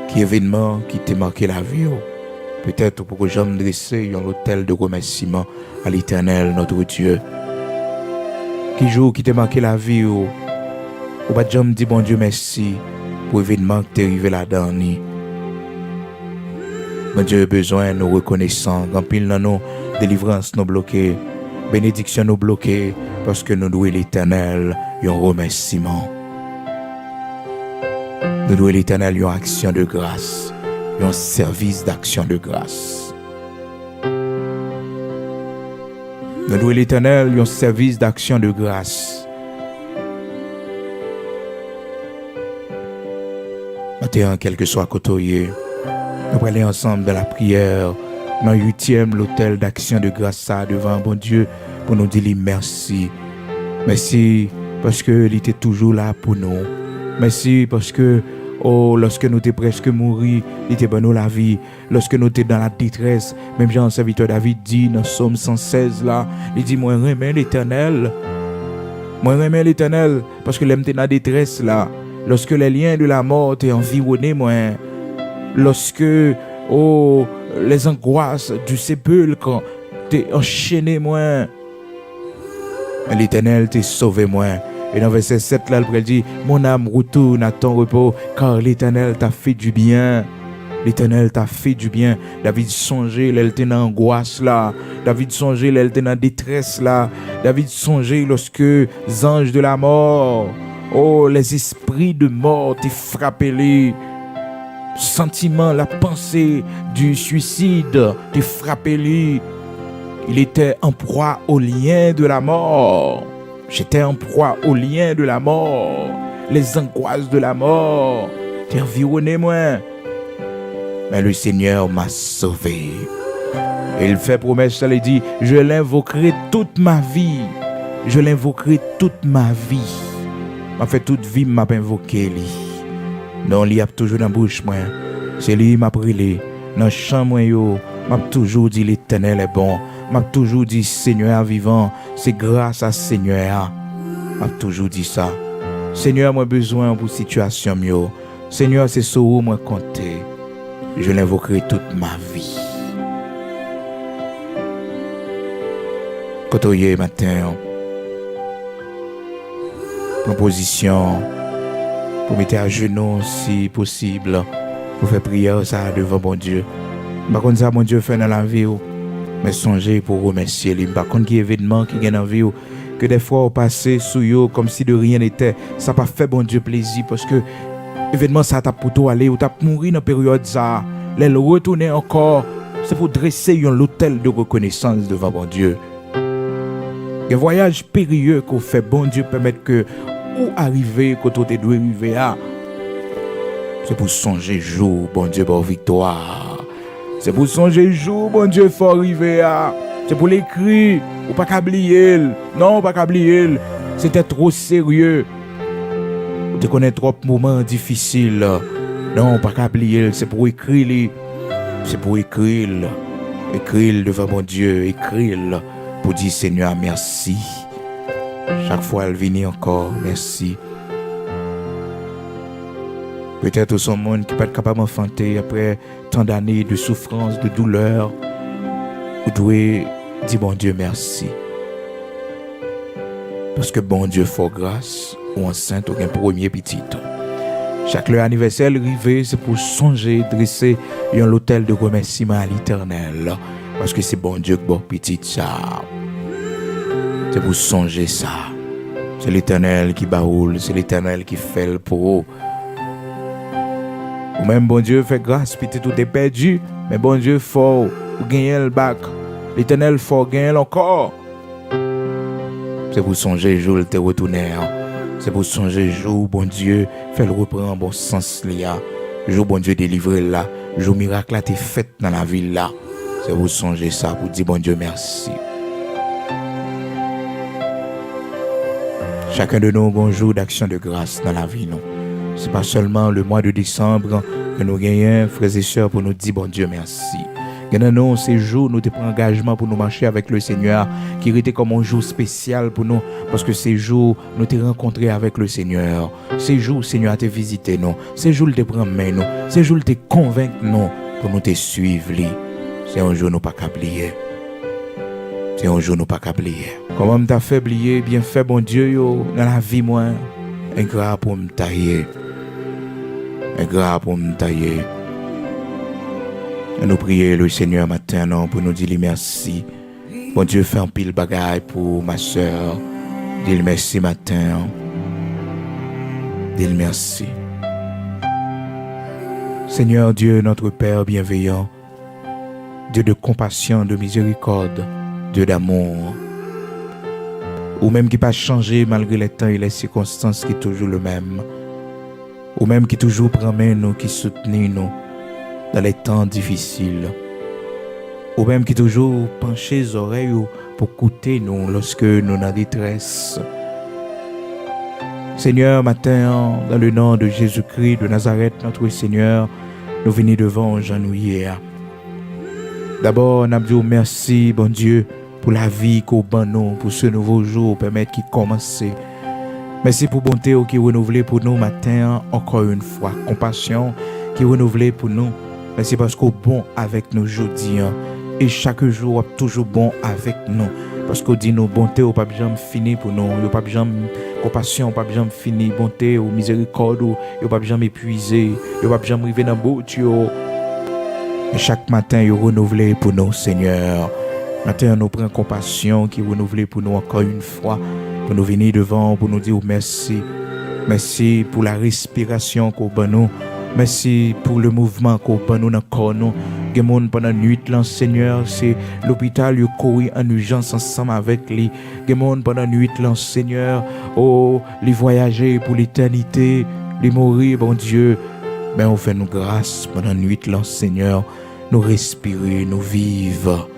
Qui événement qui t'a marqué la vie? Peut-être pour que j'aime dresser un hôtel de remerciement à l'Éternel, notre Dieu. Qui jour qui t'a marqué la vie? Ou pas j'aime dire bon Dieu merci pour l'événement qui t'est arrivé là-dedans. Mon Dieu a besoin de nous reconnaissants. Quand pile dans nos délivrances nous bloquées, bénédiction nous bloquées, parce que nous devons l'Éternel un remerciement. Nous devons l'Éternel une action de grâce, un service d'action de grâce. Nous devons l'Éternel un service d'action de grâce. Maintenant, quel que soit côté, nous allons aller ensemble dans la prière, dans le 8e l'autel d'action de grâce devant bon Dieu pour nous dire merci. Merci parce que il était toujours là pour nous. Merci parce que lorsque nous étions presque mourir, il était bon nous la vie. Lorsque nous étions dans la détresse, même Jean serviteur David dit dans Psaume 116 là, il dit moi remets l'Éternel. Moi remets l'Éternel parce que l'aime dans la détresse là. Lorsque les liens de la mort t'ont environné moi. Lorsque les angoisses du sépulcre t'ont enchaîné moi. Mais l'Éternel t'a sauvé moi. Et dans verset 7 là, il dit mon âme retourne à ton repos car l'Éternel t'a fait du bien. L'Éternel t'a fait du bien. David songeait, il était dans l'angoisse là. David songeait, il était dans la détresse là. David songeait lorsque les anges de la mort, les esprits de mort t'ont frappé les sentiments, la pensée du suicide t'ont frappé lui. Il était en proie au lien de la mort. J'étais en proie au lien de la mort. Les angoisses de la mort t'ont environné moi. Mais le Seigneur m'a sauvé. Et il fait promesse, il dit, je l'invoquerai toute ma vie. Je l'invoquerai toute ma vie. M'a fait toute vie m'a invoqué lui. Non, il y a toujours dans la bouche moi. C'est lui m'a brûlé. Dans le champ moi yo, m'a toujours dit l'Éternel est bon. M'a toujours dit Seigneur vivant, c'est grâce à Seigneur. M'a toujours dit ça. Seigneur, moi besoin pour situation mieux. Seigneur, c'est sur où moi compter. Je l'invoquerai toute ma vie. Côtoyer matin. Proposition pour mettre à genoux si possible pour faire prière ça devant bon Dieu. Par contre ça mon Dieu fait dans la vie mais songez pour remercier lui. Par contre qui événement qui gagne dans la vie que des fois on passé sous yo comme si de rien n'était, ça pas fait bon Dieu plaisir parce que événement ça t'a pour toi aller ou t'a mourir dans période ça, les retourner encore, c'est pour dresser un hôtel de reconnaissance devant bon Dieu. Un voyage périlleux qu'on fait bon Dieu permettre que ou arriver quand on te doit arriver à. C'est pour songer jour bon Dieu pour victoire. C'est pour songer jour bon Dieu faut arriver à. C'est pour l'écrire ou pas oublier. Non, pas oublier. C'était trop sérieux. Tu connais trop moments difficiles. Non, pas oublier, c'est pour écrire. C'est pour écrire. Écrire devant mon Dieu, écrire pour dire Seigneur merci. Chaque fois, elle vient encore. Merci. Peut-être au son monde qui peut être capable d'enfanter après tant d'années de souffrance, de douleur. Vous devez dire bon Dieu merci. Parce que bon Dieu fait grâce ou enceinte ou un premier petit. Chaque leur anniversaire arrivé, c'est pour songer, dresser un hôtel de remerciement à l'Éternel. Parce que c'est bon Dieu qui bon petit ça. C'est pour songer ça. C'est l'Éternel qui baoule, c'est l'Éternel qui fait le pour. Ou même bon Dieu fait grâce, petit tout est perdu, mais bon Dieu faut gagner le bac. L'Éternel faut gagner encore. C'est pour songer jour le te retourner. C'est pour songer jour bon Dieu fait le reprendre bon sens là. Jour bon Dieu délivrer là. Jour miracle là t'es fait dans la ville là. C'est pour songer ça, pour dire bon Dieu merci. Chacun de nous a un jour d'action de grâce dans la vie. Ce n'est pas seulement le mois de décembre que nous gagnons, frères et sœurs, pour nous dire bon Dieu merci. Nous, ces jours, nous avons pris engagement pour nous marcher avec le Seigneur, qui était comme un jour spécial pour nous, parce que ces jours, nous t'ai rencontrés avec le Seigneur. Ces jours, le Seigneur t'a visité nous. Ces jours, il t'a pris main nous. Ces jours, il t'a convaincu nous pour nous te suivre. C'est un jour, nous pas qu'à oublier. C'est un jour, nous pas qu'à oublier. Comment m't'a fait oublier, bien fait, bon Dieu, yo, dans la vie, moi, un gras pour me tailler. Un gras pour me tailler. Et nous prions le Seigneur matin non, pour nous dire merci. Bon Dieu, fait un pile bagaille pour ma soeur. Dis merci matin. Dis merci. Seigneur Dieu, notre Père bienveillant, Dieu de compassion, de miséricorde, Dieu d'amour, ou même qui n'a pas changé malgré les temps et les circonstances, qui est toujours le même, ou même qui toujours prend main nous, qui soutient nous dans les temps difficiles, ou même qui toujours penche les oreilles pour écouter nous lorsque nous sommes en détresse. Seigneur, matin, dans le nom de Jésus-Christ de Nazareth, notre Seigneur, nous venons devant Jean-Nouillet. D'abord, nous disons merci, bon Dieu, pour la vie qu'on ban nous, pour ce nouveau jour, permettre qu'il commence. Merci pour bonté qui est renouvelée pour nous matin, encore une fois. Compassion qui est renouvelée pour nous. Merci parce qu'on est bon avec nous aujourd'hui. Et chaque jour, toujours bon avec nous. Parce qu'on dit nos bonté, on pas jamais fini pour nous. On pas jamais compassion, on pas jamais fini. Bonté ou miséricorde, on pas jamais épuisé. On pas jamais arrivé dans le bout. Et chaque matin, il est renouvelé pour nous, Seigneur. Matin, nous prenons compassion qui est renouvelée pour nous encore une fois. Pour nous venir devant, pour nous dire merci. Merci pour la respiration qu'on donne nous. Merci pour le mouvement qu'on donne nous dans le corps. Pendant la nuit, Seigneur, c'est l'hôpital qui court en urgence ensemble avec lui. Pendant la nuit, Seigneur, oh, les voyager pour l'éternité, les mourir, bon Dieu. Mais on fait nous grâce pendant la nuit, Seigneur. Nous respirer, nous vivre.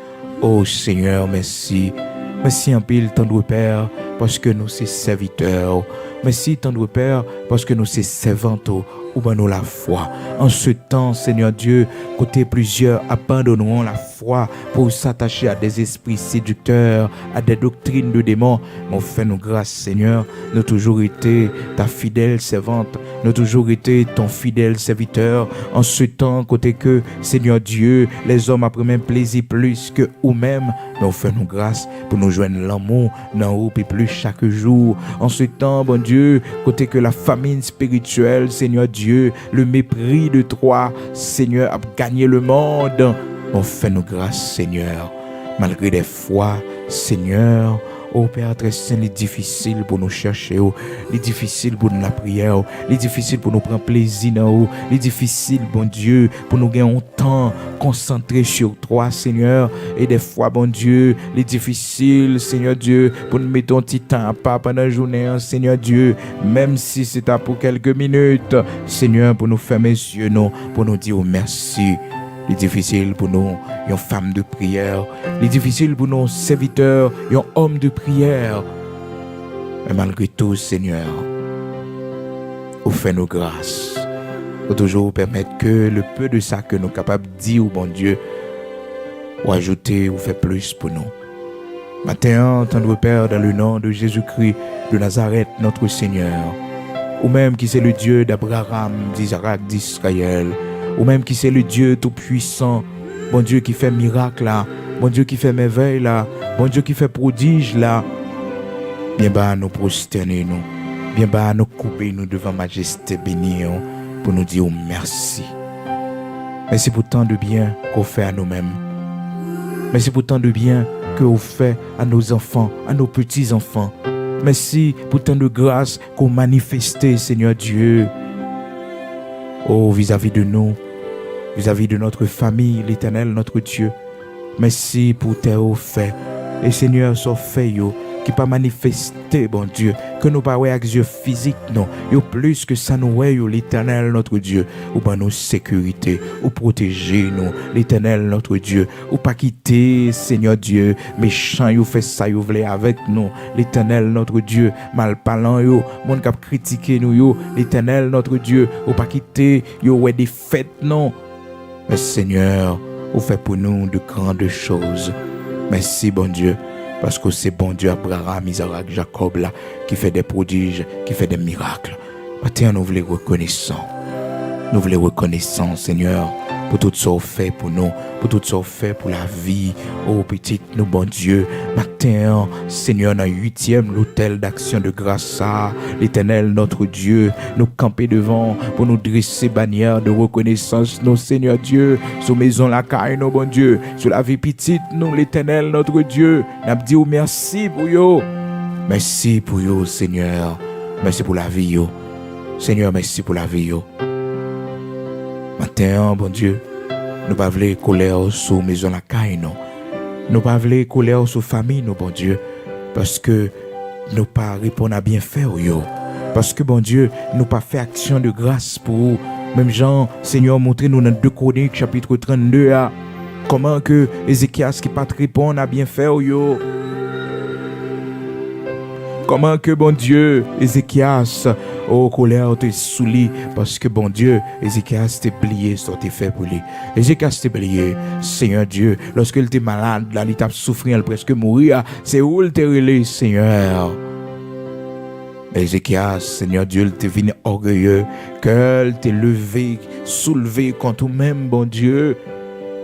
Oh Seigneur, merci. Merci en pile, tendre Père, parce que nous sommes serviteurs. Merci, tendre Père, parce que nous sommes servantes. Ou nous la foi. En ce temps, Seigneur Dieu, côté plusieurs, abandonnons la foi pour s'attacher à des esprits séducteurs, à des doctrines de démons. Mais fais-nous grâce, Seigneur. Nous toujours été ta fidèle servante. Nous toujours été ton fidèle serviteur. En ce temps, côté que, Seigneur Dieu, les hommes apprennent même plaisir plus que nous-mêmes. Mais fais-nous grâce pour nous joindre l'amour dans haut et plus chaque jour. En ce temps, bon Dieu, côté que la famine spirituelle, Seigneur Dieu, le mépris de toi, Seigneur, a gagné le monde. On fait nos grâces, Seigneur. Malgré des fois, Seigneur, oh Père très saint, il est difficile pour nous chercher, il est difficile pour nous la prière, il est difficile pour nous prendre plaisir, il est difficile, bon Dieu, pour nous gagner un temps concentré sur toi, Seigneur. Et des fois, bon Dieu, il est difficile, Seigneur Dieu, pour nous mettre un petit temps à part pendant la journée, Seigneur Dieu, même si c'est pour quelques minutes, Seigneur, pour nous fermer les yeux, non, pour nous dire merci. Il est difficile pour nous, une femme de prière. Il est difficile pour nos serviteurs, un homme de prière. Mais malgré tout, Seigneur, vous faites nos grâces. Vous toujours permettre que le peu de ça que nous sommes capables de dire au bon Dieu, ou ajouter ou faire plus pour nous. Matin, tendre Père, dans le nom de Jésus-Christ de Nazareth, notre Seigneur, ou même qui c'est le Dieu d'Abraham, d'Isaac, d'Israël, ou même qui c'est le Dieu tout-puissant, bon Dieu qui fait miracle là, bon Dieu qui fait merveille là, bon Dieu qui fait prodige là, bien bas nous prosterner nous, bien bas nous couper nous devant majesté bénie pour nous dire merci. Merci pour tant de bien qu'on fait à nous-mêmes. Merci pour tant de bien que vous faites à nos enfants, à nos petits-enfants. Merci pour tant de grâce qu'on manifeste, Seigneur Dieu. Oh, vis-à-vis de nous, vis-à-vis de notre famille, l'Éternel, notre Dieu. Merci pour tes hauts faits. Et Seigneur, ce fait, qui pas manifesté, bon Dieu, que nous pas avec yeux physiques, non. Yo plus que ça nous voyons, l'Éternel, notre Dieu, ou pas nos sécurité, ou protéger nous, l'Éternel, notre Dieu, ou pas quitter, Seigneur Dieu, méchant, yo fait ça, yo voulez avec nous, l'Éternel, notre Dieu, mal parlant, yo, mon cap critiquer nous, yo, l'Éternel, notre Dieu, ou pas quitter, yo, ouais, des fêtes, non. Mais Seigneur, vous faites pour nous de grandes choses. Merci, bon Dieu. Parce que c'est bon Dieu Abraham, Isaac, Jacob là, qui fait des prodiges, qui fait des miracles. Maintenant, nous voulons reconnaissant. Nous voulons reconnaissant, Seigneur, pour tout ce qu'on fait pour nous, pour tout ce qu'on fait pour la vie. Oh, petite, nous, bon Dieu. Matin, Seigneur, dans le 8e, l'autel d'action de grâce à l'Éternel, notre Dieu, nous camper devant pour nous dresser bannière de reconnaissance, nos Seigneur Dieu, sur maison la caille, nos bon Dieu, sur la vie petite, nous, l'Éternel, notre Dieu, nous dit merci pour yo. Merci pour yo, Seigneur. Merci pour la vie, yo. Seigneur, merci pour la vie, yo. Matin, bon Dieu, nous pas voulons colère sur maison la caille, non. Nous pas voulons colère sur famille, non, bon Dieu, parce que nous pas répondre à bien faire, yo. Parce que, bon Dieu, nous pas fait action de grâce pour vous. Même Jean, Seigneur, montrez-nous dans 2 Chroniques, chapitre 32, comment que Ézéchias qui pas répondre à bien faire, yo. Comment que, bon Dieu, Ézéchias, oh, colère te souli, parce que, bon Dieu, Ézéchias t'est plié, ça t'est fait pour lui. Ézéchias t'est plié, Seigneur Dieu, lorsque il était malade, là, il t'a souffert, il presque mourir, c'est où il t'est relé, Seigneur. Ézéchias, Seigneur Dieu, il t'est venu orgueilleux, qu'il t'est levé, soulevé contre toi-même, bon Dieu,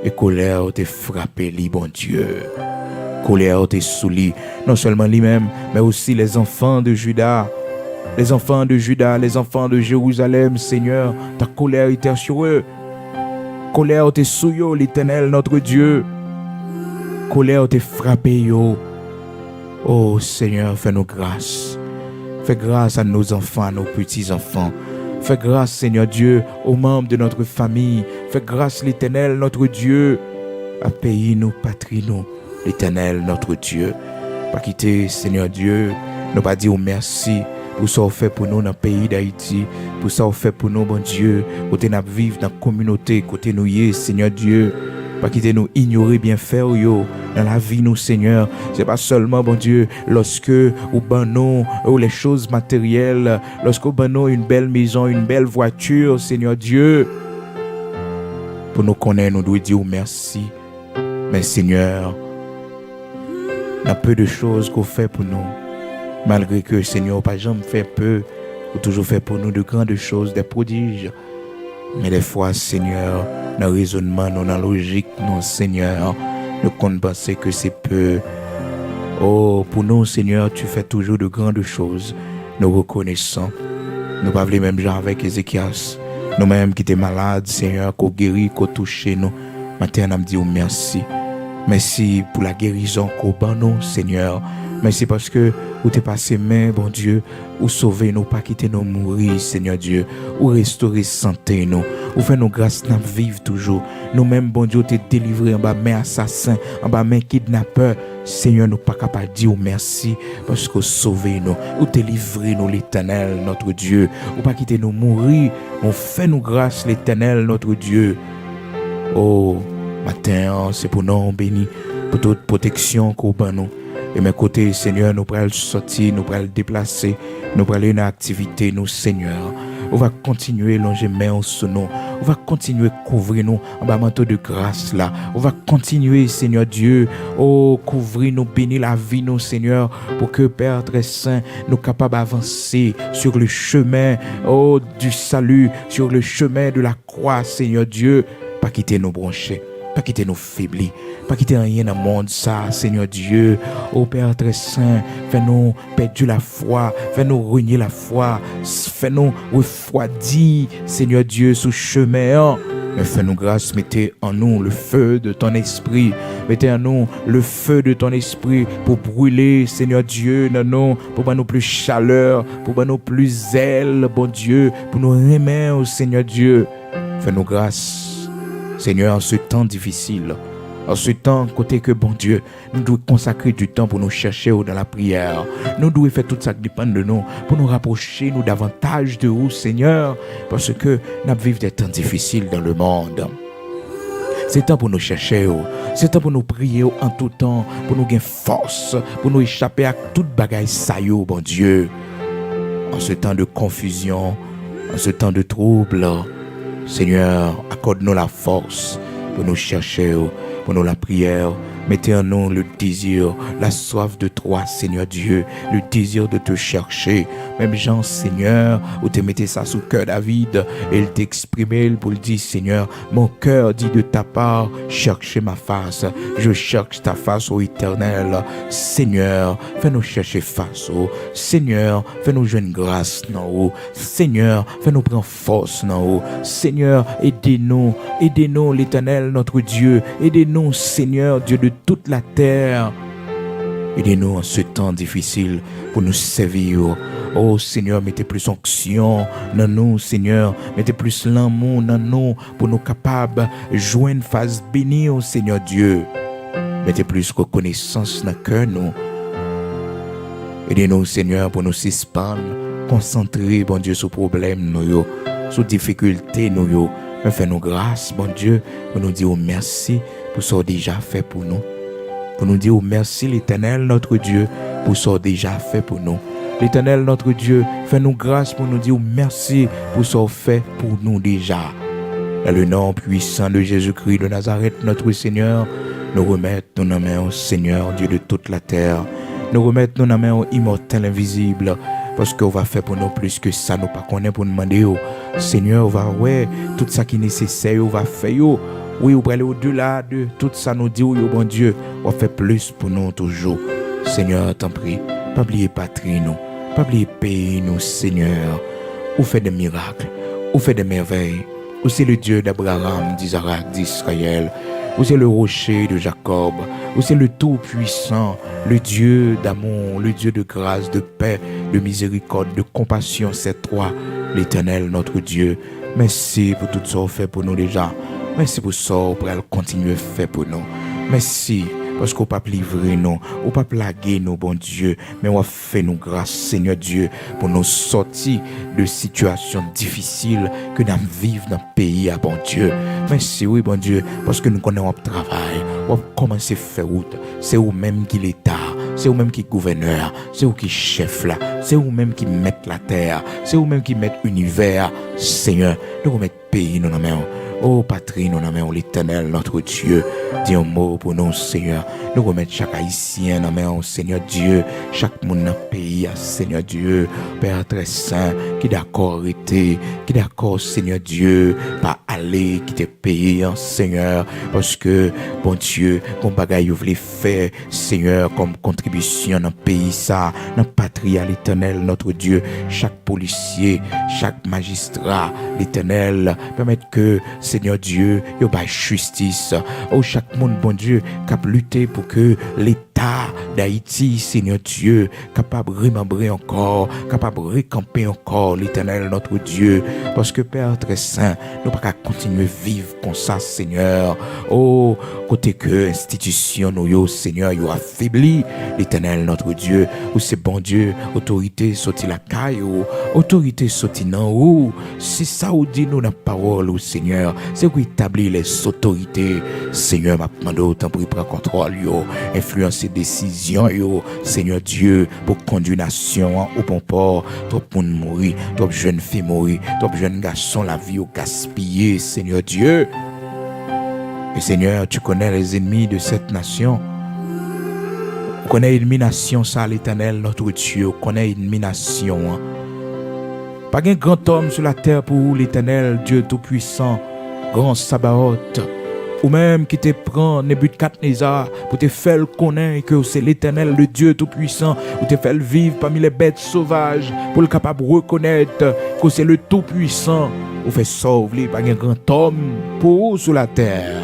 et colère t'est frappé, lui, bon Dieu. Colère t'est souli, non seulement lui-même, mais aussi les enfants de Juda. Les enfants de Juda, les enfants de Jérusalem, Seigneur, ta colère était sur eux. Colère t'est sous yo, l'Éternel, notre Dieu. Colère t'est frappé, yo. Oh Seigneur, fais-nous grâce. Fais grâce à nos enfants, à nos petits-enfants. Fais grâce, Seigneur Dieu, aux membres de notre famille. Fais grâce, l'Éternel, notre Dieu, à pays nous, patrie nous, l'Éternel, notre Dieu. Pas quitter, Seigneur Dieu, nous pas dire merci pour ça qu'on fait pour nous dans le pays d'Haïti, pour ça qu'on fait pour nous, bon Dieu, côté nous vivre dans la communauté, côté nous y est, Seigneur Dieu. Pas quitter nous ignorer bien faire yo dans la vie nous, Seigneur. C'est pas seulement, bon Dieu, lorsque ou ben nous ou les choses matérielles, lorsque ou ben nous une belle maison, une belle voiture, Seigneur Dieu. Pour nous connaître, nous devons dire merci. Mais Seigneur, il y a peu de choses qu'on fait pour nous. Malgré que, Seigneur, pas jamais fait peu, ou toujours fait pour nous de grandes choses, des prodiges. Mais des fois, Seigneur, dans le raisonnement, dans la logique, non, Seigneur, nous comptons penser que c'est peu. Oh, pour nous, Seigneur, tu fais toujours de grandes choses. Nous reconnaissons. Nous ne parlons même genre avec Ézéchias. Nous-mêmes qui étaient malades, Seigneur, qu'on guérit, qu'on touche nous. Maintenant, nous disons merci. Merci pour la guérison qu'on bat nous, Seigneur. Merci parce que vous t'es passé main, bon Dieu, ou sauver nous, pas quitter nous mourir, Seigneur Dieu, ou restaurer santé nous, ou faire nos grâces nous vivre toujours. Nous-mêmes, bon Dieu, t'es délivré en bas main assassin, en bas main kidnappeur. Seigneur, nous pas capable de dire merci parce que sauver nous, ou délivrer nous, l'Éternel, notre Dieu, ou pas quitter nous mourir. On fait nos grâces, l'Éternel, notre Dieu. Oh, matin, c'est pour nous bénis, pour toute protection qu'on bat nous. Et mes côtés, Seigneur, nous pourrons sortir, nous pourrons déplacer, nous pourrons aller une activité, nous, Seigneur. On va continuer longer main sous nous. On va continuer couvrir nous en bas manteau de grâce là. On va continuer, Seigneur Dieu, couvrir nous, bénir la vie, nous, Seigneur, pour que Père très saint, nous capables d'avancer sur le chemin, du salut, sur le chemin de la croix, Seigneur Dieu. Pas quitter nos branchés, pas quitter nos faiblis, pas quitter rien dans le monde, ça, Seigneur Dieu. Père très saint, fais-nous perdre la foi, fais-nous renier la foi, fais-nous refroidir, Seigneur Dieu, sous chemin. Mais fais-nous grâce, mettez en nous le feu de ton esprit. Mettez en nous le feu de ton esprit pour brûler, Seigneur Dieu, non, pour nous plus chaleur, pour nous plus zèle, bon Dieu, pour nous aimer, Seigneur Dieu. Fais-nous grâce, Seigneur, en ce temps difficile, en ce temps, côté que, bon Dieu, nous devons consacrer du temps pour nous chercher dans la prière. Nous devons faire tout ça qui dépend de nous, pour nous rapprocher nous davantage de vous, Seigneur, parce que nous vivons des temps difficiles dans le monde. C'est temps pour nous chercher, c'est temps pour nous prier en tout temps, pour nous gagner force, pour nous échapper à toute bagaille saillot, bon Dieu. En ce temps de confusion, en ce temps de trouble, Seigneur, accorde-nous la force pour nous chercher, pour nous la prière. Mettez en nous le désir, la soif de toi, Seigneur Dieu, le désir de te chercher. Même Jean, Seigneur, où tu mettais ça sous cœur David, et il t'exprimait pour le dire, Seigneur, mon cœur dit de ta part, cherchez ma face. Je cherche ta face, ô Éternel. Seigneur, fais-nous chercher face, ô Seigneur, fais-nous jouer une grâce, non, ô Seigneur, fais-nous prendre force, non, ô Seigneur, aidez-nous, l'Éternel, notre Dieu, aidez-nous, Seigneur, Dieu de toute la terre. Aidez-nous en ce temps difficile pour nous servir. Oh Seigneur, mettez plus onction dans nous, Seigneur. Mettez plus l'amour dans nous pour nous capables de jouer une phase bénie, oh Seigneur Dieu. Mettez plus reconnaissance dans le cœur, nous. Aidez-nous, Seigneur, pour nous suspendre, concentrer, bon Dieu, sur les problèmes, nous, sur les difficultés, nous. Mais fais-nous grâce, bon Dieu, pour nous dire merci pour ce que déjà fait pour nous. Pour nous dire merci, l'Éternel, notre Dieu, pour ce que déjà fait pour nous. L'Éternel, notre Dieu, fais-nous grâce pour nous dire merci pour ce que fait pour nous déjà. Dans le nom puissant de Jésus-Christ de Nazareth, notre Seigneur, nous remettons nos mains au Seigneur, Dieu de toute la terre. Nous remettons nos mains au immortel invisible. Parce qu'on va faire pour nous plus que ça, nous pas connaître pour nous demander. Seigneur, on va tout ça qui est nécessaire, on va faire. Oui, on va aller au-delà de tout ça, nous dit, bon Dieu, on va faire plus pour nous toujours. Seigneur, t'en prie, pas oublier patrie nous, pas oublier pays nous, Seigneur. Ou fait des miracles, ou fait des merveilles. Ou c'est le Dieu d'Abraham, d'Isaac, d'Israël. Ou c'est le rocher de Jacob. Ou c'est le Tout-Puissant, le Dieu d'amour, le Dieu de grâce, de paix, de miséricorde, de compassion. C'est toi, l'Éternel, notre Dieu. Merci pour tout ça qu'on fait pour nous déjà. Merci pour ça qu'on continuer à faire pour nous. Merci parce qu'on ne peut pas livrer nous, on ne peut pas plaguer nous, bon Dieu, mais on va faire nous grâce, Seigneur Dieu, pour nous sortir de situations difficiles que nous vivons dans le pays, à bon Dieu. Merci, oui, bon Dieu, parce que nous connaissons notre travail, on va commencer à faire route. C'est vous-même qui l'État, c'est vous-même qui gouverneur, c'est vous qui chef là, c'est vous-même qui mettez la terre, c'est vous-même qui mettez l'univers, Seigneur, nous remettons le pays, nous nommons. Oh patrie, nous nommons l'Éternel, notre Dieu. Dis un mot pour nous, Seigneur. Nous remettons chaque haïtien, nous nommons Seigneur Dieu. Chaque monde dans le pays, Seigneur Dieu. Père très saint, qui d'accord était, qui d'accord, Seigneur Dieu, pas aller, qui te payer, Seigneur. Parce que, bon Dieu, bon bagaille, vous voulez faire, Seigneur, comme contribution dans le pays, ça, dans la patrie, à l'Éternel, notre Dieu. Chaque policier, chaque magistrat, l'Éternel, permettre que, Seigneur Dieu, il y a justice. Oh, chaque monde, bon Dieu, capable de lutter pour que l'État d'Haïti, Seigneur Dieu, capable de remembrer encore, capable de récamper encore l'Éternel, notre Dieu. Parce que Père très saint, nous ne pouvons pas continuer à vivre comme ça, Seigneur. Oh, côté que institution, nous, Seigneur, il a affaibli l'Éternel, notre Dieu. Où c'est bon Dieu, autorité sorti la caille, autorité sorti dans où. C'est ça où dit nous la parole, au Seigneur. C'est qui établit les autorités. Seigneur, m'a demandé autant pour prendre contrôle, influencer décisions, Seigneur Dieu, pour conduire nation au bon port. Trop de monde mourir, trop de jeunes filles mourir, trop de jeunes garçons la vie au gaspillé, Seigneur Dieu. Et Seigneur, tu connais les ennemis de cette nation. Tu connais l'ennemi nation, ça, l'Éternel, notre Dieu. Tu connais l'ennemi nation. Pas un grand homme sur la terre pour l'Éternel, Dieu Tout-Puissant, grand Sabaoth, ou même qui te prend Nebuchadnezzar pour te faire connaître que c'est l'Éternel, le Dieu Tout-Puissant, ou te faire vivre parmi les bêtes sauvages, pour le capable de reconnaître que c'est le Tout-Puissant, ou fait sauver par un grand homme pour sur la terre.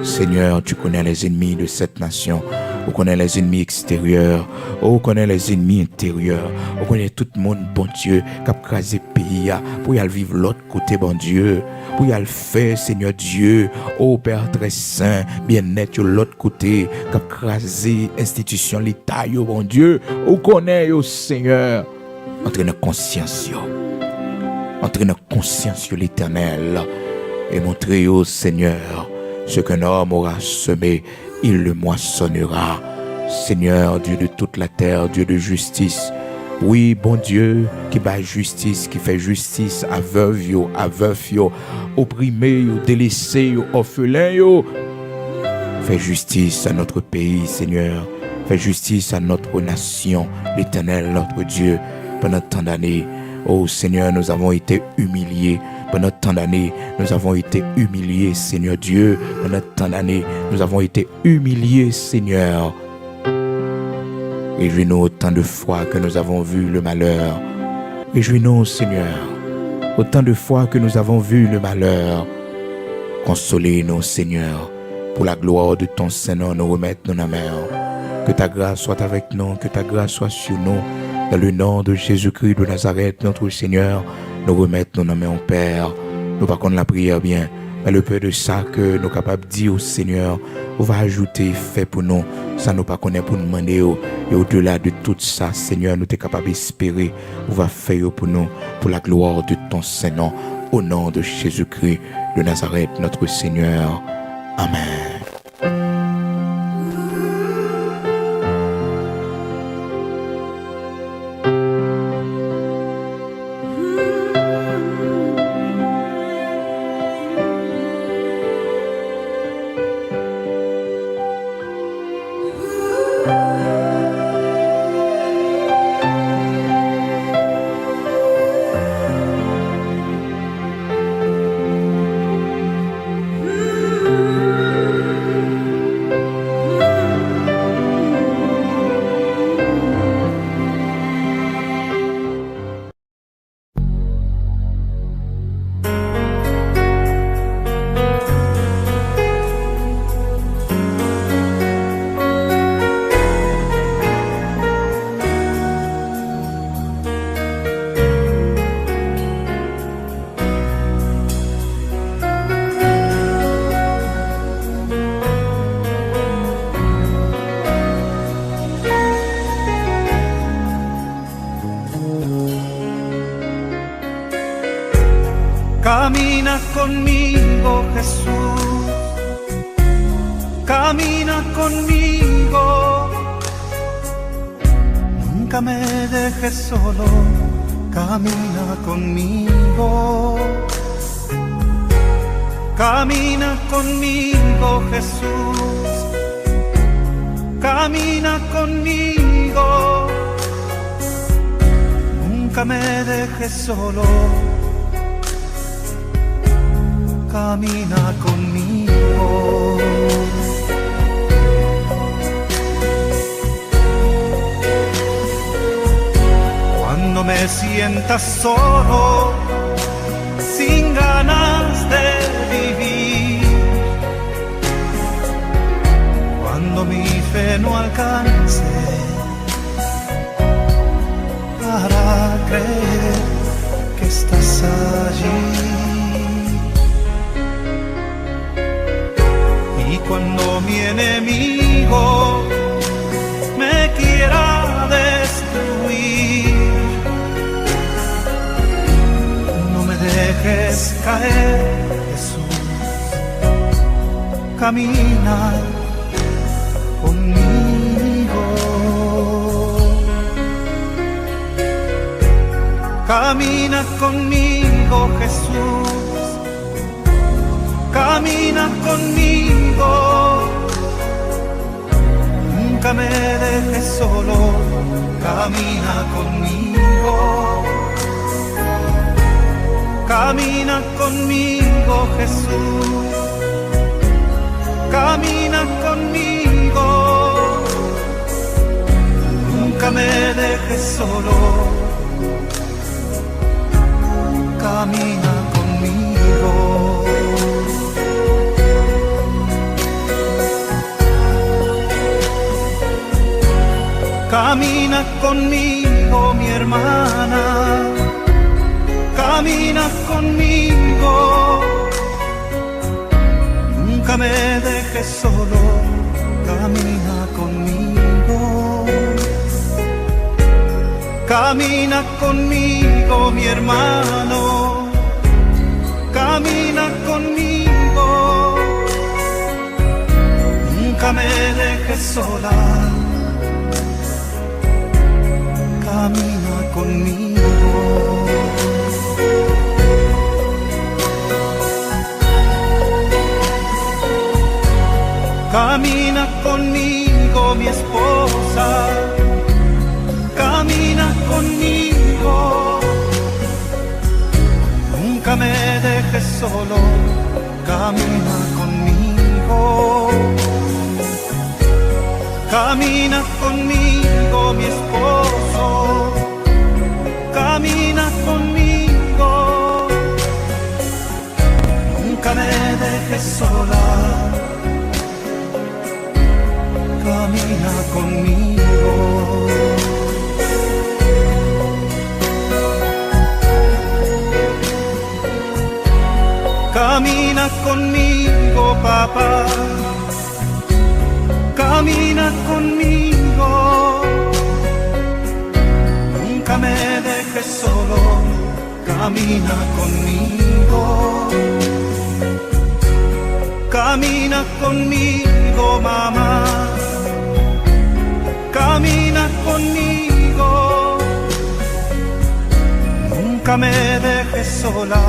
Seigneur, tu connais les ennemis de cette nation. On connaît les ennemis extérieurs, on connaît les ennemis intérieurs, on connaît tout le monde, bon Dieu, qui a crasé le pays, pour y aller vivre l'autre côté, bon Dieu, pour y aller faire, Seigneur Dieu, ô Père très saint, bien-être de l'autre côté, qui a crasé l'institution, l'État, bon Dieu, on connaît, Seigneur, entraîne conscience, l'Éternel, et montrer au Seigneur ce qu'un homme aura semé, il le moissonnera. Seigneur, Dieu de toute la terre, Dieu de justice. Oui, bon Dieu, qui bat justice, qui fait justice à veuve, à veuf, opprimé, délaissé, orphelin. Fais justice à notre pays, Seigneur. Fais justice à notre nation, l'Éternel, notre Dieu, pendant tant d'années. Oh Seigneur, nous avons été humiliés. Pendant tant d'années, nous avons été humiliés, Seigneur Dieu. Pendant tant d'années, nous avons été humiliés, Seigneur. Réjouis-nous autant de fois que nous avons vu le malheur. Réjouis-nous, Seigneur, autant de fois que nous avons vu le malheur. Consolez-nous, Seigneur, pour la gloire de ton Saint-Nom, nous remettre nos mains. Que ta grâce soit avec nous, que ta grâce soit sur nous. Dans le nom de Jésus-Christ de Nazareth, notre Seigneur, nous remettons nos mains au Père. Nous pas contre la prière bien, mais le peu de ça que nous sommes capables de dire au Seigneur, on va ajouter, fait pour nous. Ça nous pas connaît pour nous demander. Et au-delà de tout ça, Seigneur, nous sommes capables d'espérer. On va faire pour nous, pour la gloire de ton Saint-Nom. Au nom de Jésus-Christ de Nazareth, notre Seigneur. Amen. Camina conmigo, Jesús, camina conmigo, nunca me dejes solo, camina conmigo, camina conmigo, Jesús, camina conmigo, nunca me dejes solo. Camina conmigo. Cuando me sientas solo, sin ganas de vivir, cuando mi fe no alcance para creer que estás allí. Y cuando mi enemigo me quiera destruir, no me dejes caer, Jesús, camina conmigo. Camina conmigo, Jesús, camina conmigo, nunca me dejes solo, camina conmigo, camina conmigo, Jesús, camina conmigo, nunca me dejes solo, camina conmigo. Camina conmigo, mi hermana, camina conmigo, nunca me dejes solo, camina conmigo. Camina conmigo, mi hermano, camina conmigo, nunca me dejes sola, camina conmigo. Camina conmigo, mi esposa, camina conmigo, nunca me dejes solo, camina conmigo. Camina conmigo, mi esposo, camina conmigo, nunca me dejes sola, camina conmigo. Camina conmigo, papá, camina conmigo, nunca me dejes solo, camina conmigo. Camina conmigo, mamá, camina conmigo, nunca me dejes sola,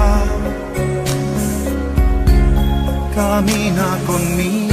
camina conmigo.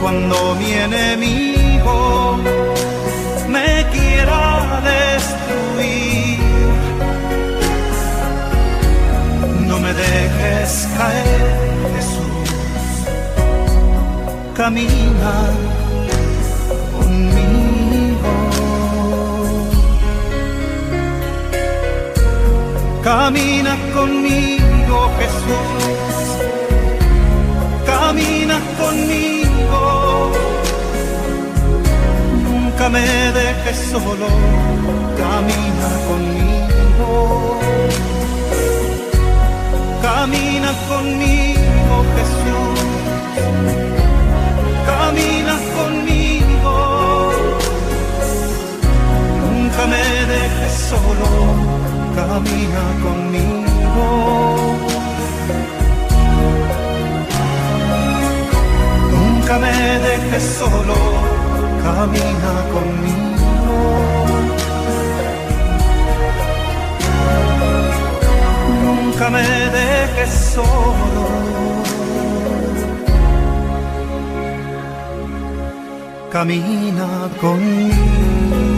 Cuando mi enemigo me quiera destruir, no me dejes caer, Jesús, camina conmigo. Camina conmigo, Jesús, camina conmigo, nunca me dejes solo, camina conmigo. Camina conmigo, Jesús, camina conmigo, nunca me dejes solo, camina conmigo. Nunca me dejes solo, camina conmigo. Nunca me dejes solo, camina conmigo.